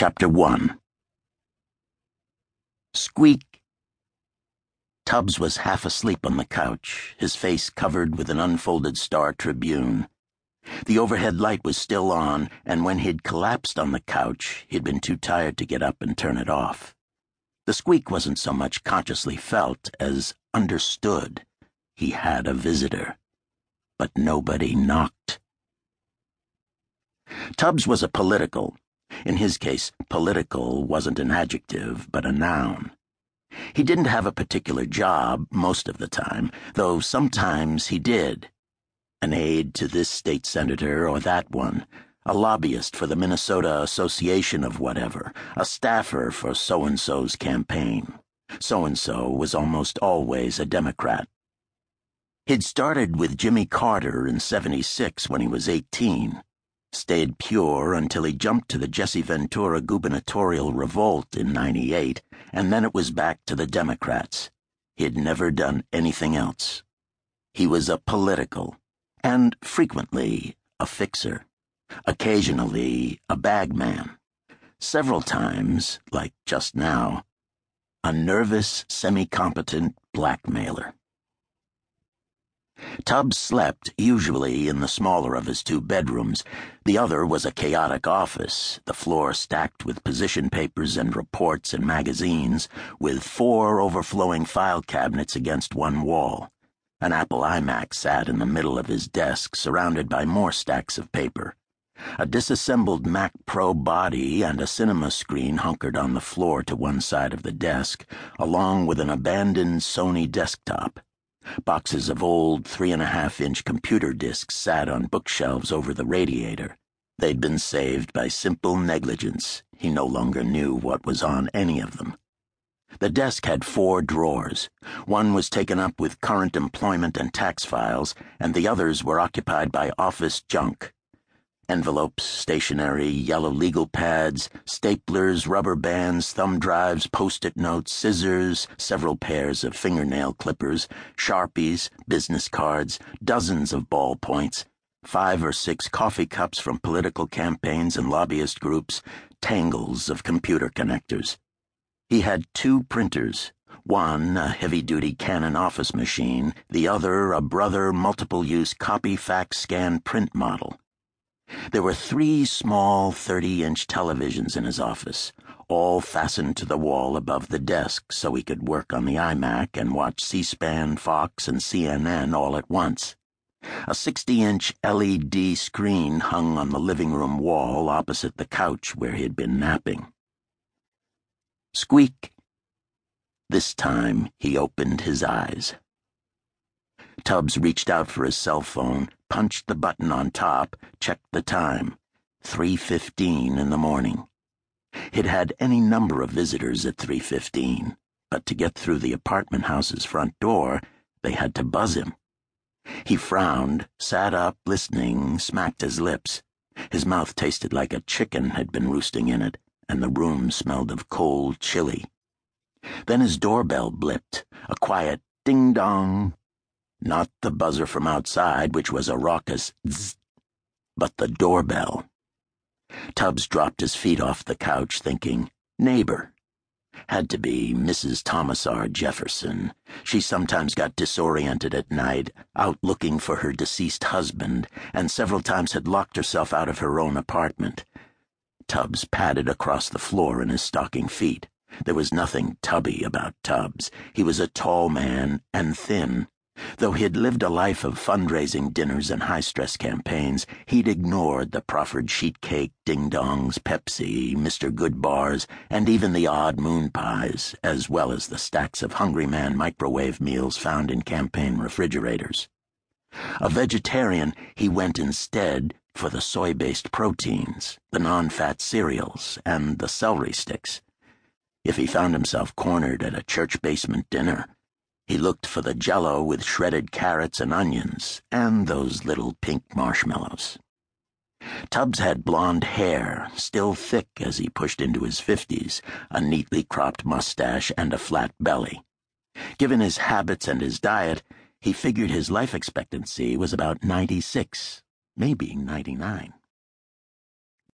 Chapter 1. Squeak. Tubbs was half asleep on the couch, his face covered with an unfolded Star Tribune. The overhead light was still on, and when he'd collapsed on the couch, he'd been too tired to get up and turn it off. The squeak wasn't so much consciously felt as understood. He had a visitor. But nobody knocked. Tubbs was a political. In his case, political wasn't an adjective, but a noun. He didn't have a particular job most of the time, though sometimes he did. An aide to this state senator or that one, a lobbyist for the Minnesota Association of whatever, a staffer for so-and-so's campaign. So-and-so was almost always a Democrat. He'd started with Jimmy Carter in '76 when he was 18. Stayed pure until he jumped to the Jesse Ventura gubernatorial revolt in '98, and then it was back to the Democrats. He'd never done anything else. He was a political, and frequently a fixer, occasionally a bagman, several times, like just now, a nervous, semi-competent blackmailer. Tubbs slept, usually in the smaller of his two bedrooms. The other was a chaotic office, the floor stacked with position papers and reports and magazines, with 4 overflowing file cabinets against one wall. An Apple iMac sat in the middle of his desk, surrounded by more stacks of paper. A disassembled Mac Pro body and a cinema screen hunkered on the floor to one side of the desk, along with an abandoned Sony desktop. Boxes of old 3.5-inch computer disks sat on bookshelves over the radiator. They'd been saved by simple negligence. He no longer knew what was on any of them. The desk had 4 drawers. One was taken up with current employment and tax files, and the others were occupied by office junk. Envelopes, stationery, yellow legal pads, staplers, rubber bands, thumb drives, post-it notes, scissors, several pairs of fingernail clippers, Sharpies, business cards, dozens of ballpoints, 5 or 6 coffee cups from political campaigns and lobbyist groups, tangles of computer connectors. He had 2 printers, one a heavy-duty Canon office machine, the other a Brother multiple-use copy fax scan print model. There were 3 small 30-inch televisions in his office, all fastened to the wall above the desk so he could work on the iMac and watch C-SPAN, Fox, and CNN all at once. A 60-inch LED screen hung on the living room wall opposite the couch where he had been napping. Squeak. This time he opened his eyes. Tubbs reached out for his cell phone, punched the button on top, checked the time. 3:15 in the morning. He'd had any number of visitors at 3:15, but to get through the apartment house's front door, they had to buzz him. He frowned, sat up, listening, smacked his lips. His mouth tasted like a chicken had been roosting in it, and the room smelled of cold chili. Then his doorbell blipped, a quiet ding-dong. Not the buzzer from outside, which was a raucous zzz, but the doorbell. Tubbs dropped his feet off the couch, thinking, neighbor. Had to be Mrs. Thomas R. Jefferson. She sometimes got disoriented at night, out looking for her deceased husband, and several times had locked herself out of her own apartment. Tubbs padded across the floor in his stocking feet. There was nothing tubby about Tubbs. He was a tall man and thin. Though he had lived a life of fundraising dinners and high-stress campaigns, he'd ignored the proffered sheet-cake, ding-dongs, Pepsi, Mr. Good bars, and even the odd moon pies, as well as the stacks of Hungry Man microwave meals found in campaign refrigerators. A vegetarian, he went instead for the soy-based proteins, the non-fat cereals, and the celery sticks. If he found himself cornered at a church basement dinner, he looked for the Jell-O with shredded carrots and onions, and those little pink marshmallows. Tubbs had blonde hair, still thick as he pushed into his 50s, a neatly cropped mustache, and a flat belly. Given his habits and his diet, he figured his life expectancy was about 96, maybe 99.